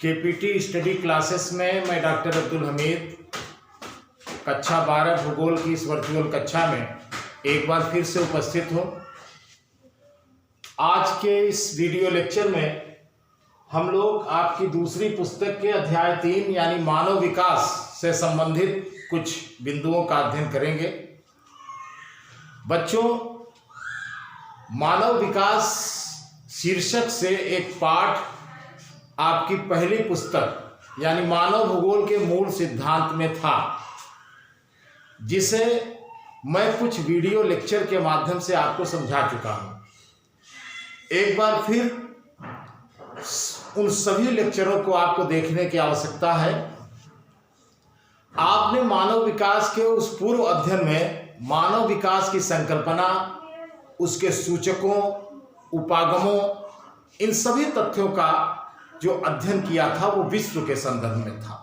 KPT study classes में मैं doctor Abdul Hamid कक्षा 12 भूगोल की इस वर्चुअल कक्षा में एक बार फिर से उपस्थित हूँ। आज के इस वीडियो लेक्चर में हम लोग आपकी दूसरी पुस्तक के अध्याय 3 यानी मानव विकास से संबंधित कुछ बिंदुओं का अध्ययन करेंगे। बच्चों, मानव विकास शीर्षक से एक पाठ आपकी पहली पुस्तक यानी मानव भूगोल के मूल सिद्धांत में था, जिसे मैं कुछ वीडियो लेक्चर के माध्यम से आपको समझा चुका हूं। एक बार फिर उन सभी लेक्चरों को आपको देखने की आवश्यकता है। आपने मानव विकास के उस पूर्व अध्ययन में मानव विकास की संकल्पना, उसके सूचकों, उपागमों, इन सभी तथ्यों का जो अध्ययन किया था वो विश्व के संदर्भ में था।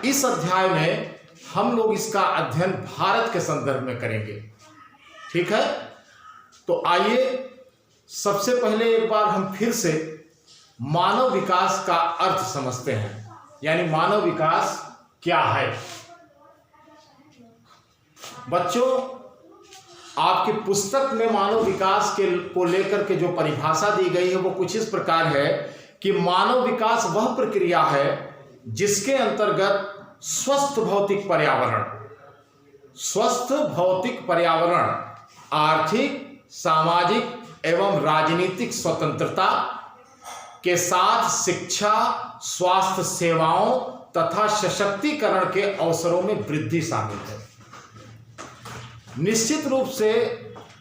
इस अध्याय में हम लोग इसका अध्ययन भारत के संदर्भ में करेंगे। ठीक है, तो आइए सबसे पहले एक बार हम फिर से मानव विकास का अर्थ समझते हैं, यानी मानव विकास क्या है। बच्चों, आपकी पुस्तक में मानव विकास को लेकर के जो परिभाषा दी गई है वो कुछ इस प्रकार है कि मानव विकास वह प्रक्रिया है जिसके अंतर्गत स्वस्थ भौतिक पर्यावरण, आर्थिक, सामाजिक एवं राजनीतिक स्वतंत्रता के साथ शिक्षा, स्वास्थ्य सेवाओं तथा सशक्तिकरण के अवसरों में वृद्धि शामिल है। निश्चित रूप से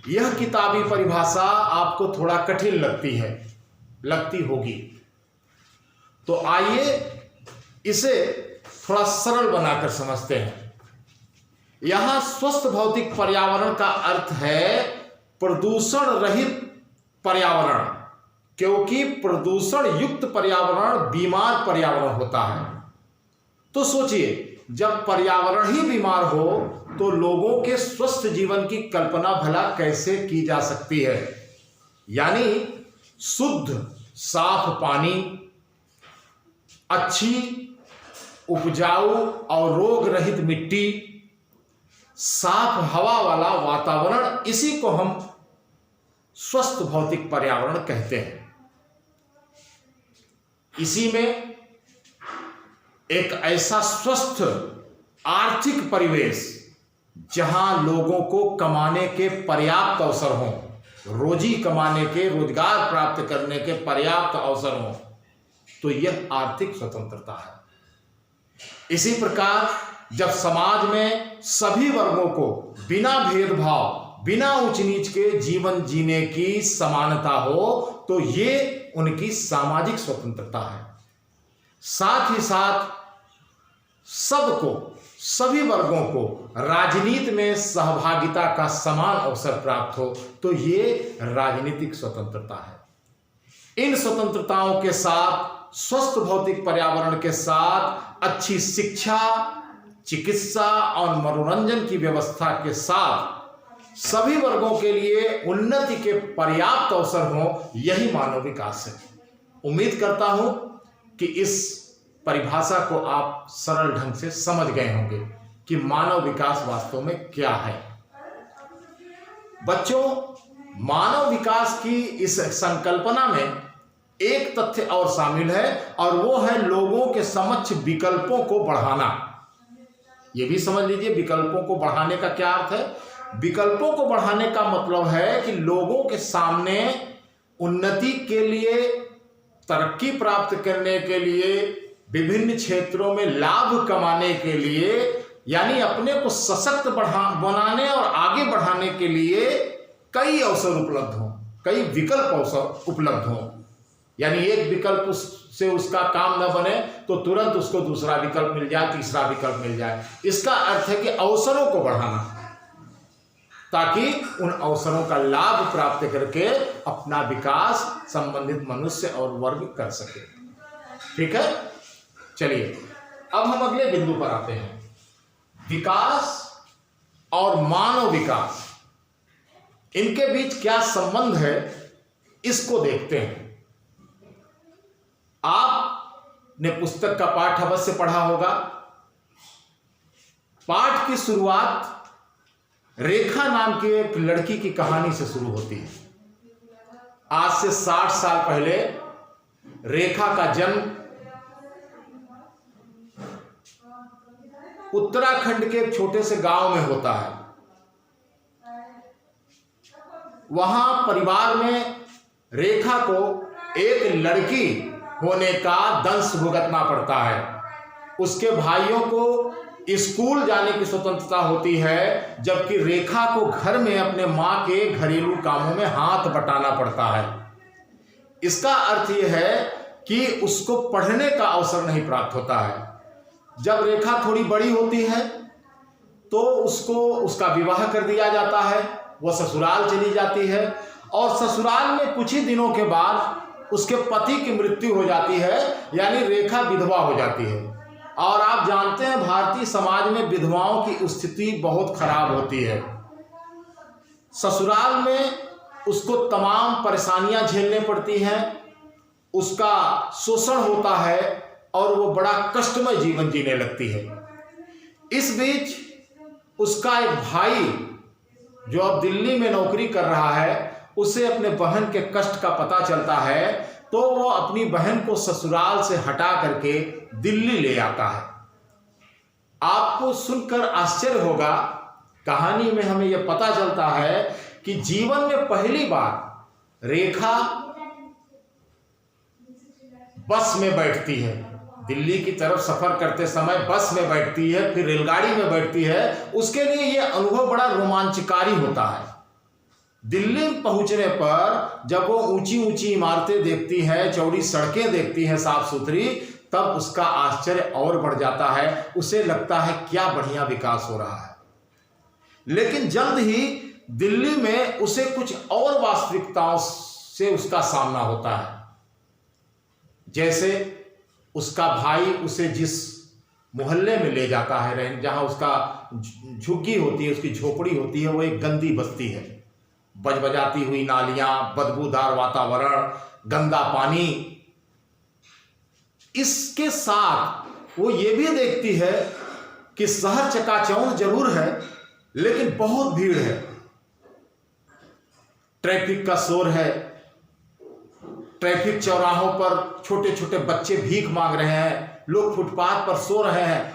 यह किताबी परिभाषा आपको थोड़ा कठिन लगती होगी, तो आइए इसे थोड़ा सरल बनाकर समझते हैं। यहां स्वस्थ भौतिक पर्यावरण का अर्थ है प्रदूषण रहित पर्यावरण, क्योंकि प्रदूषण युक्त पर्यावरण बीमार पर्यावरण होता है। तो सोचिए, जब पर्यावरण ही बीमार हो तो लोगों के स्वस्थ जीवन की कल्पना भला कैसे की जा सकती है। यानी शुद्ध साफ पानी, अच्छी उपजाऊ और रोग रहित मिट्टी, साफ हवा वाला वातावरण, इसी को हम स्वस्थ भौतिक पर्यावरण कहते हैं। इसी में एक ऐसा स्वस्थ आर्थिक परिवेश जहां लोगों को कमाने के पर्याप्त अवसर हों, रोजी कमाने के, रोजगार प्राप्त करने के पर्याप्त अवसर हों, तो यह आर्थिक स्वतंत्रता है। इसी प्रकार जब समाज में सभी वर्गों को बिना भेदभाव, बिना ऊंच नीच के जीवन जीने की समानता हो, तो ये उनकी सामाजिक स्वतंत्रता है। साथ ही साथ सबको, सभी वर्गों को राजनीति में सहभागिता का समान अवसर प्राप्त हो, तो ये राजनीतिक स्वतंत्रता है। इन स्वतंत्रताओं के साथ, स्वस्थ भौतिक पर्यावरण के साथ अच्छी शिक्षा, चिकित्सा और मनोरंजन की व्यवस्था के साथ सभी वर्गों के लिए उन्नति के पर्याप्त अवसर हो, यही मानव विकास है। उम्मीद करता हूं कि इस परिभाषा को आप सरल ढंग से समझ गए होंगे कि मानव विकास वास्तव में क्या है। बच्चों, मानव विकास की इस संकल्पना में एक तथ्य और शामिल है, और वो है लोगों के समक्ष विकल्पों को बढ़ाना। ये भी समझ लीजिए, विकल्पों को बढ़ाने का क्या अर्थ है। विकल्पों को बढ़ाने का मतलब है कि लोगों के सामने उन्नति के लिए, तरक्की प्राप्त करने के लिए, विभिन्न क्षेत्रों में लाभ कमाने के लिए, यानी अपने को सशक्त बनाने और आगे बढ़ाने के लिए कई अवसर उपलब्ध हों, कई विकल्प अवसर उपलब्ध हों। यानी एक विकल्प से उसका काम न बने तो तुरंत उसको दूसरा विकल्प मिल जाए, तीसरा विकल्प मिल जाए। इसका अर्थ है कि अवसरों को बढ़ाना, ताकि उन अवसरों का लाभ प्राप्त करके अपना विकास संबंधित मनुष्य और वर्ग कर सके। ठीक है, चलिए अब हम अगले बिंदु पर आते हैं। विकास और मानव विकास, इनके बीच क्या संबंध है, इसको देखते हैं। आप ने पुस्तक का पाठ अवश्य पढ़ा होगा। पाठ की शुरुआत रेखा नाम की एक लड़की की कहानी से शुरू होती है। आज से 60 साल पहले रेखा का जन्म उत्तराखंड के एक छोटे से गांव में होता है। वहां परिवार में रेखा को एक लड़की होने का दंश भुगतना पड़ता है। उसके भाइयों को स्कूल जाने की स्वतंत्रता होती है, जबकि रेखा को घर में अपने मां के घरेलू कामों में हाथ बटाना पड़ता है। इसका अर्थ यह है कि उसको पढ़ने का अवसर नहीं प्राप्त होता है। जब रेखा थोड़ी बड़ी होती है तो उसका विवाह कर दिया जाता है। वह ससुराल चली जाती है और ससुराल में कुछ ही दिनों के बाद उसके पति की मृत्यु हो जाती है, यानी रेखा विधवा हो जाती है। और आप जानते हैं भारतीय समाज में विधवाओं की स्थिति बहुत खराब होती है। ससुराल में उसको तमाम परेशानियां झेलने पड़ती हैं, उसका शोषण होता है और वो बड़ा कष्टमय जीवन जीने लगती है। इस बीच उसका एक भाई जो अब दिल्ली में नौकरी कर रहा है, उसे अपने बहन के कष्ट का पता चलता है, तो वो अपनी बहन को ससुराल से हटा करके दिल्ली ले आता है। आपको सुनकर आश्चर्य होगा, कहानी में हमें यह पता चलता है कि जीवन में पहली बार रेखा बस में बैठती है। दिल्ली की तरफ सफर करते समय बस में बैठती है, फिर रेलगाड़ी में बैठती है। उसके लिए यह अनुभव बड़ा रोमांचकारी होता है। दिल्ली पहुंचने पर जब वो ऊंची ऊंची इमारतें देखती है, चौड़ी सड़कें देखती है साफ सुथरी, तब उसका आश्चर्य और बढ़ जाता है। उसे लगता है क्या बढ़िया विकास हो रहा है। लेकिन जल्द ही दिल्ली में उसे कुछ और वास्तविकताओं से उसका सामना होता है। जैसे उसका भाई उसे जिस मोहल्ले में ले जाता है, जहां उसका झुग्गी होती है, उसकी झोपड़ी होती है, वो एक गंदी बस्ती है। बजबजाती हुई नालियां, बदबूदार वातावरण, गंदा पानी। इसके साथ वो ये भी देखती है कि शहर चकाचौंध जरूर है, लेकिन बहुत भीड़ है, ट्रैफिक का शोर है। ट्रैफिक चौराहों पर छोटे छोटे बच्चे भीख मांग रहे हैं, लोग फुटपाथ पर सो रहे हैं।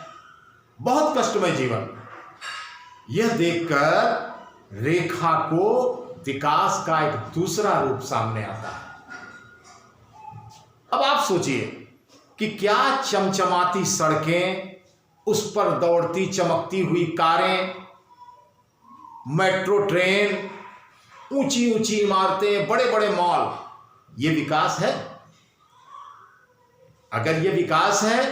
बहुत कष्टमय जीवन। यह देखकर रेखा को विकास का एक दूसरा रूप सामने आता है। अब आप सोचिए कि क्या चमचमाती सड़कें, उस पर दौड़ती चमकती हुई कारें, मेट्रो ट्रेन, ऊंची ऊंची इमारतें, बड़े बड़े मॉल, ये विकास है? अगर ये विकास है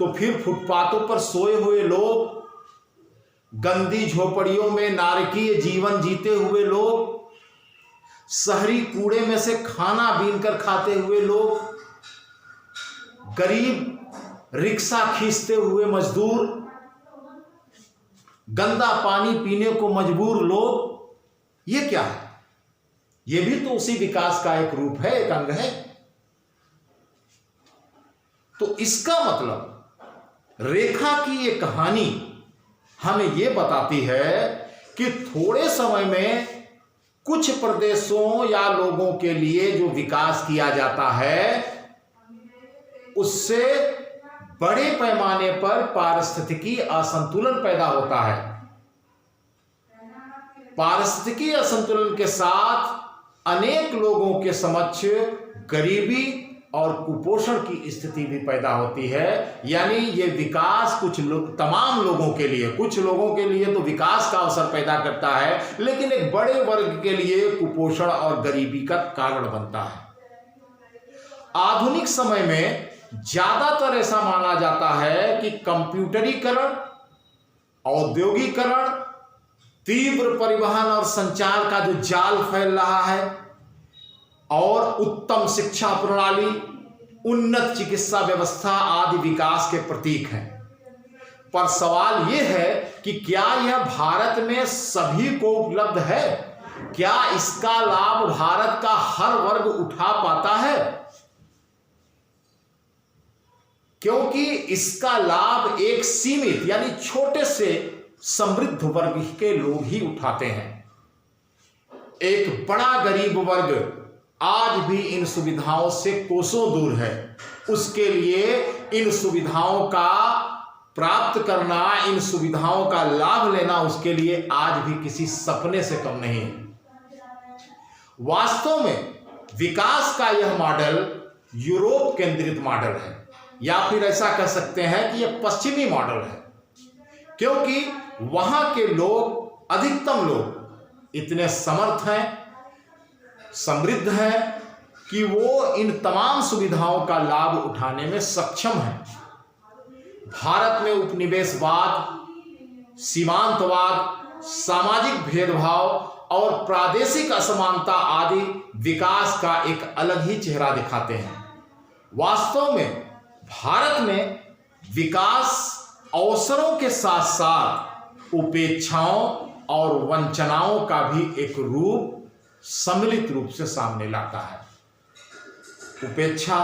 तो फिर फुटपाथों पर सोए हुए लोग, गंदी झोपड़ियों में नारकीय जीवन जीते हुए लोग, शहरी कूड़े में से खाना बीनकर खाते हुए लोग, गरीब रिक्शा खींचते हुए मजदूर, गंदा पानी पीने को मजबूर लोग, ये क्या है? ये भी तो उसी विकास का एक रूप है, एक अंग है। तो इसका मतलब रेखा की ये कहानी हमें यह बताती है कि थोड़े समय में कुछ प्रदेशों या लोगों के लिए जो विकास किया जाता है, उससे बड़े पैमाने पर पारिस्थितिकी असंतुलन पैदा होता है। पारिस्थितिकी असंतुलन के साथ अनेक लोगों के समक्ष गरीबी और कुपोषण की स्थिति भी पैदा होती है। यानी ये विकास तमाम लोगों के लिए, कुछ लोगों के लिए तो विकास का अवसर पैदा करता है, लेकिन एक बड़े वर्ग के लिए कुपोषण और गरीबी का कारण बनता है। आधुनिक समय में ज्यादातर ऐसा माना जाता है कि कंप्यूटरीकरण, औद्योगिकरण, तीव्र परिवहन और संचार का जो जाल फैल रहा है, और उत्तम शिक्षा प्रणाली, उन्नत चिकित्सा व्यवस्था आदि विकास के प्रतीक हैं। पर सवाल यह है कि क्या यह भारत में सभी को उपलब्ध है? क्या इसका लाभ भारत का हर वर्ग उठा पाता है? क्योंकि इसका लाभ एक सीमित यानी छोटे से समृद्ध वर्ग के लोग ही उठाते हैं। एक बड़ा गरीब वर्ग आज भी इन सुविधाओं से कोसों दूर है। उसके लिए इन सुविधाओं का प्राप्त करना, इन सुविधाओं का लाभ लेना उसके लिए आज भी किसी सपने से कम नहीं है। वास्तव में विकास का यह मॉडल यूरोप केंद्रित मॉडल है, या फिर ऐसा कह सकते हैं कि यह पश्चिमी मॉडल है, क्योंकि वहां के लोग, अधिकतम लोग इतने समर्थ हैं, समृद्ध हैं कि वो इन तमाम सुविधाओं का लाभ उठाने में सक्षम हैं। भारत में उपनिवेशवाद, सीमांतवाद, सामाजिक भेदभाव और प्रादेशिक असमानता आदि विकास का एक अलग ही चेहरा दिखाते हैं। वास्तव में भारत में विकास अवसरों के साथ साथ उपेक्षाओं और वंचनाओं का भी एक रूप सम्मिलित रूप से सामने लाता है। उपेक्षा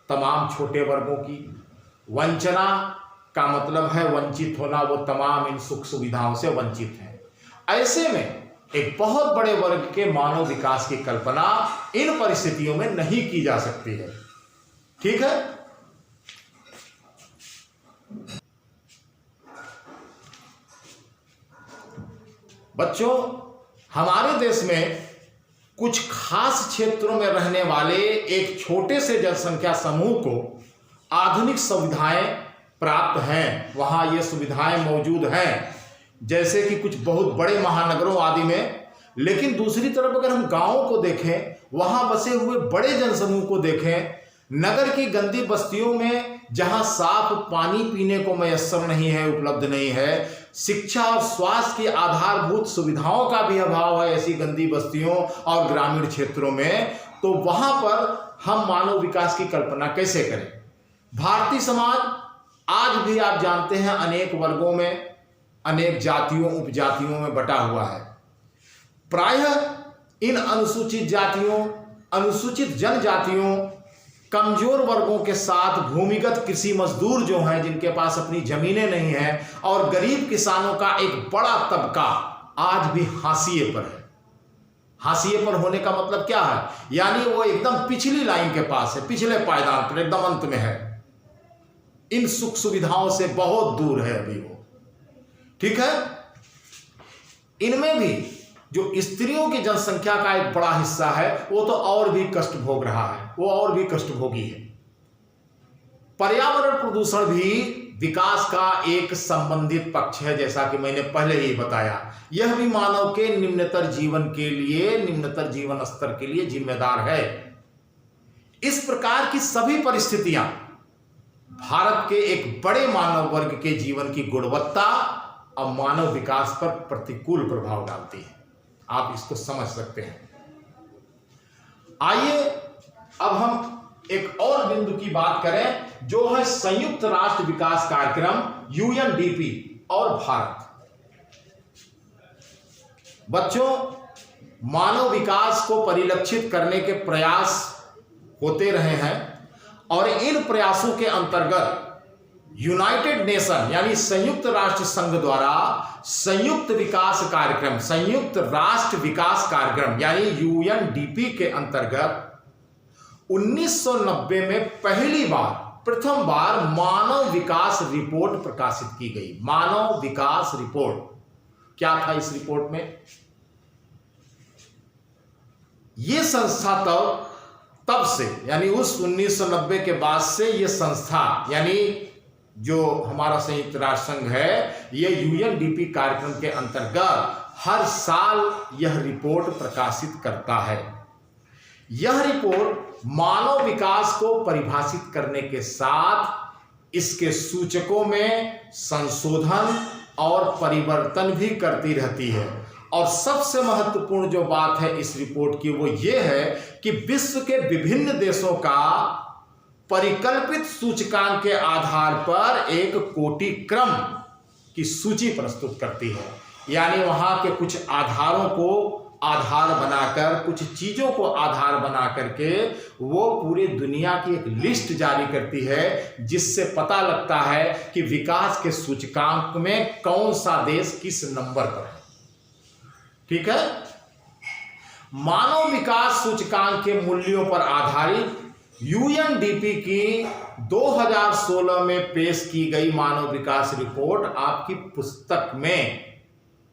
तमाम छोटे वर्गों की, वंचना का मतलब है वंचित होना, वो तमाम इन सुख सुविधाओं से वंचित हैं। ऐसे में एक बहुत बड़े वर्ग के मानव विकास की कल्पना इन परिस्थितियों में नहीं की जा सकती है। ठीक है। बच्चों, हमारे देश में कुछ खास क्षेत्रों में रहने वाले एक छोटे से जनसंख्या समूह को आधुनिक सुविधाएं प्राप्त हैं। वहां ये सुविधाएं मौजूद हैं, जैसे कि कुछ बहुत बड़े महानगरों आदि में। लेकिन दूसरी तरफ अगर हम गांवों को देखें, वहां बसे हुए बड़े जनसमूह को देखें, नगर की गंदी बस्तियों में जहां साफ पानी पीने को मयस्सर नहीं है, उपलब्ध नहीं है, शिक्षा और स्वास्थ्य की आधारभूत सुविधाओं का भी अभाव है ऐसी गंदी बस्तियों और ग्रामीण क्षेत्रों में, तो वहां पर हम मानव विकास की कल्पना कैसे करें। भारतीय समाज आज भी आप जानते हैं अनेक वर्गों में, अनेक जातियों उपजातियों में बटा हुआ है। प्रायः इन अनुसूचित जातियों, अनुसूचित जनजातियों, कमजोर वर्गों के साथ भूमिगत कृषि मजदूर जो हैं, जिनके पास अपनी जमीनें नहीं हैं, और गरीब किसानों का एक बड़ा तबका आज भी हाशिए पर है। हाशिए पर होने का मतलब क्या है? यानी वो एकदम पिछली लाइन के पास है, पिछले पायदान पर, एकदम अंत में है, इन सुख सुविधाओं से बहुत दूर है अभी वो। ठीक है। इनमें भी जो स्त्रियों की जनसंख्या का एक बड़ा हिस्सा है, वो तो और भी कष्ट भोग रहा है, वो और भी कष्ट भोगी है। पर्यावरण प्रदूषण भी विकास का एक संबंधित पक्ष है, जैसा कि मैंने पहले ही बताया। यह भी मानव के निम्नतर जीवन के लिए, निम्नतर जीवन स्तर के लिए जिम्मेदार है। इस प्रकार की सभी परिस्थितियां भारत के एक बड़े मानव वर्ग के जीवन की गुणवत्ता और मानव विकास पर प्रतिकूल प्रभाव डालती है। आप इसको समझ सकते हैं। आइए अब हम एक और बिंदु की बात करें, जो है संयुक्त राष्ट्र विकास कार्यक्रम यूएनडीपी और भारत। बच्चों, मानव विकास को परिलक्षित करने के प्रयास होते रहे हैं, और इन प्रयासों के अंतर्गत यूनाइटेड नेशन यानी संयुक्त राष्ट्र संघ द्वारा संयुक्त विकास कार्यक्रम, संयुक्त राष्ट्र विकास कार्यक्रम यानी यूएनडीपी के अंतर्गत 1990 में प्रथम बार मानव विकास रिपोर्ट प्रकाशित की गई। मानव विकास रिपोर्ट क्या था इस रिपोर्ट में? यह संस्था तब से यानी उस 1990 के बाद से यह संस्था यानी जो हमारा संयुक्त राष्ट्र संघ है, यह यूएनडीपी कार्यक्रम के अंतर्गत हर साल यह रिपोर्ट प्रकाशित करता है। यह रिपोर्ट मानव विकास को परिभाषित करने के साथ इसके सूचकों में संशोधन और परिवर्तन भी करती रहती है। और सबसे महत्वपूर्ण जो बात है इस रिपोर्ट की, वो ये है कि विश्व के विभिन्न देशों का परिकल्पित सूचकांक के आधार पर एक कोटि क्रम की सूची प्रस्तुत करती है। यानी वहां के कुछ आधारों को आधार बनाकर, कुछ चीजों को आधार बना करके वो पूरी दुनिया की एक लिस्ट जारी करती है, जिससे पता लगता है कि विकास के सूचकांक में कौन सा देश किस नंबर पर है। ठीक है। मानव विकास सूचकांक के मूल्यों पर आधारित यूएनडीपी की 2016 में पेश की गई मानव विकास रिपोर्ट आपकी पुस्तक में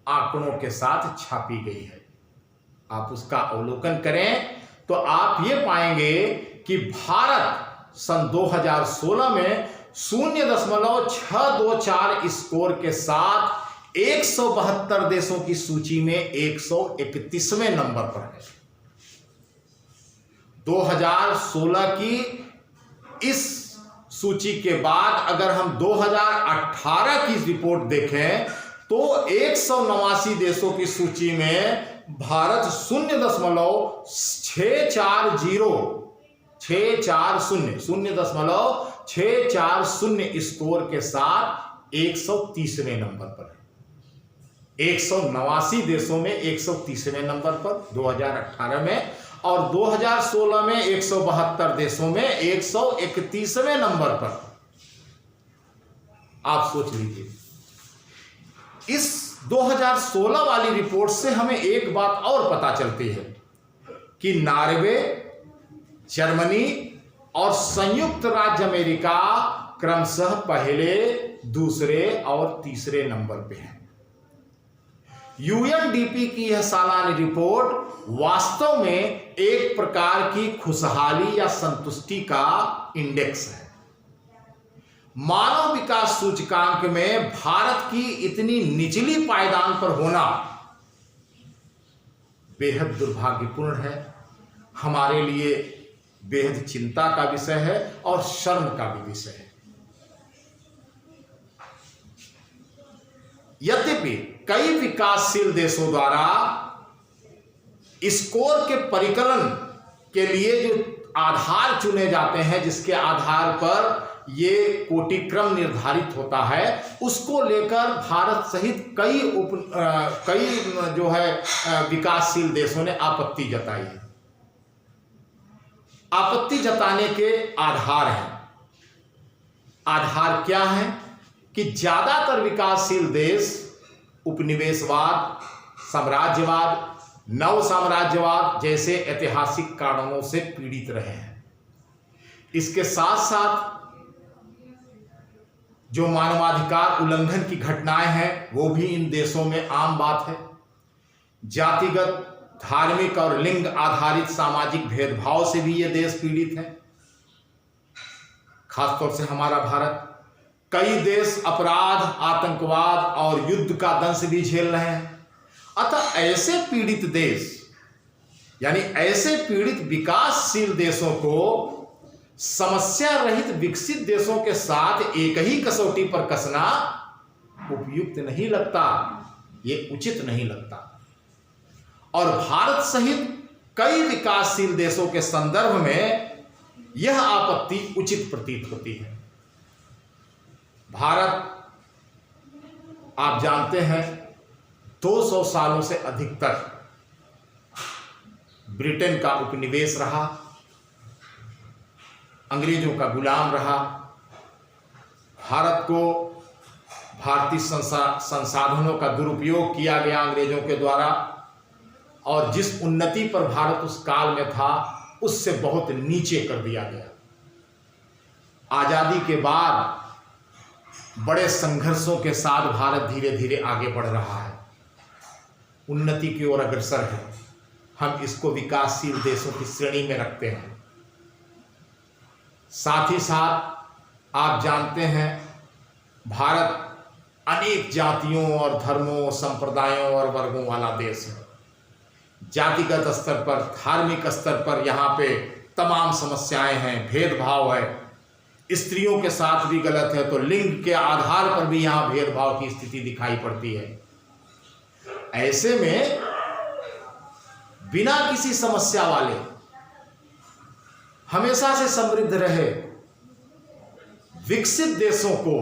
आंकड़ों के साथ छापी गई है। आप उसका अवलोकन करें तो आप ये पाएंगे कि भारत सन 2016 में 0.624 स्कोर के साथ 172 देशों की सूची में 131वें नंबर पर है। 2016 की इस सूची के बाद अगर हम 2018 की रिपोर्ट देखें तो 189 देशों की सूची में भारत 0.640 स्कोर के साथ 130वें नंबर पर है। 189 देशों में 130वें नंबर पर 2018 में, और 2016 में 172 देशों में 131वें नंबर पर। आप सोच लीजिए, इस 2016 वाली रिपोर्ट से हमें एक बात और पता चलती है कि नॉर्वे, जर्मनी और संयुक्त राज्य अमेरिका क्रमशः पहले, दूसरे और तीसरे नंबर पे हैं। यूएनडीपी की यह सालाना रिपोर्ट वास्तव में एक प्रकार की खुशहाली या संतुष्टि का इंडेक्स है। मानव विकास सूचकांक में भारत की इतनी निचली पायदान पर होना बेहद दुर्भाग्यपूर्ण है, हमारे लिए बेहद चिंता का विषय है और शर्म का भी विषय है। यद्यपि कई विकासशील देशों द्वारा स्कोर के परिकलन के लिए जो आधार चुने जाते हैं, जिसके आधार पर ये कोटिक्रम निर्धारित होता है, उसको लेकर भारत सहित कई जो है विकासशील देशों ने आपत्ति जताई है। आपत्ति जताने के आधार हैं। आधार क्या है कि ज्यादातर विकासशील देश उपनिवेशवाद, साम्राज्यवाद, नव साम्राज्यवाद जैसे ऐतिहासिक कारणों से पीड़ित रहे हैं। इसके साथ साथ जो मानवाधिकार उल्लंघन की घटनाएं हैं वो भी इन देशों में आम बात है। जातिगत, धार्मिक और लिंग आधारित सामाजिक भेदभाव से भी ये देश पीड़ित हैं। खासतौर से हमारा भारत। कई देश अपराध, आतंकवाद और युद्ध का दंश भी झेल रहे हैं। अतः ऐसे पीड़ित देश, यानी ऐसे पीड़ित विकासशील देशों को समस्या रहित विकसित देशों के साथ एक ही कसौटी पर कसना उपयुक्त नहीं लगता, ये उचित नहीं लगता। और भारत सहित कई विकासशील देशों के संदर्भ में यह आपत्ति उचित प्रतीत होती है। भारत, आप जानते हैं, 200 सालों से अधिक तक ब्रिटेन का उपनिवेश रहा, अंग्रेजों का गुलाम रहा। भारत को भारतीय संसाधनों का दुरुपयोग किया गया अंग्रेजों के द्वारा, और जिस उन्नति पर भारत उस काल में था उससे बहुत नीचे कर दिया गया। आजादी के बाद बड़े संघर्षों के साथ भारत धीरे धीरे आगे बढ़ रहा है, उन्नति की ओर अग्रसर है। हम इसको विकासशील देशों की श्रेणी में रखते हैं। साथ ही साथ आप जानते हैं, भारत अनेक जातियों और धर्मों, संप्रदायों और वर्गों वाला देश है। जातिगत स्तर पर, धार्मिक स्तर पर यहाँ पे तमाम समस्याएं हैं, भेदभाव है। स्त्रियों के साथ भी गलत है तो लिंग के आधार पर भी यहाँ भेदभाव की स्थिति दिखाई पड़ती है। ऐसे में बिना किसी समस्या वाले, हमेशा से समृद्ध रहे विकसित देशों को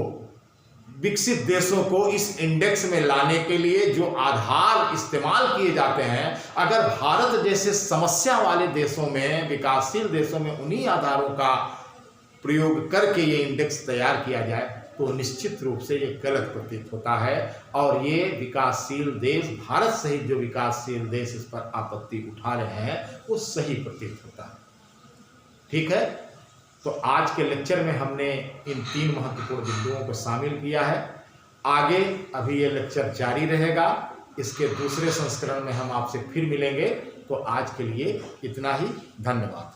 विकसित देशों को इस इंडेक्स में लाने के लिए जो आधार इस्तेमाल किए जाते हैं, अगर भारत जैसे समस्या वाले देशों में, विकासशील देशों में उन्हीं आधारों का प्रयोग करके ये इंडेक्स तैयार किया जाए तो निश्चित रूप से ये गलत प्रतीत होता है। और ये विकासशील देश, भारत सहित जो विकासशील देश इस पर आपत्ति उठा रहे हैं, वो सही प्रतीत होता है। ठीक है, तो आज के लेक्चर में हमने इन 3 महत्वपूर्ण बिंदुओं को शामिल किया है। आगे अभी ये लेक्चर जारी रहेगा, इसके दूसरे संस्करण में हम आपसे फिर मिलेंगे। तो आज के लिए इतना ही, धन्यवाद।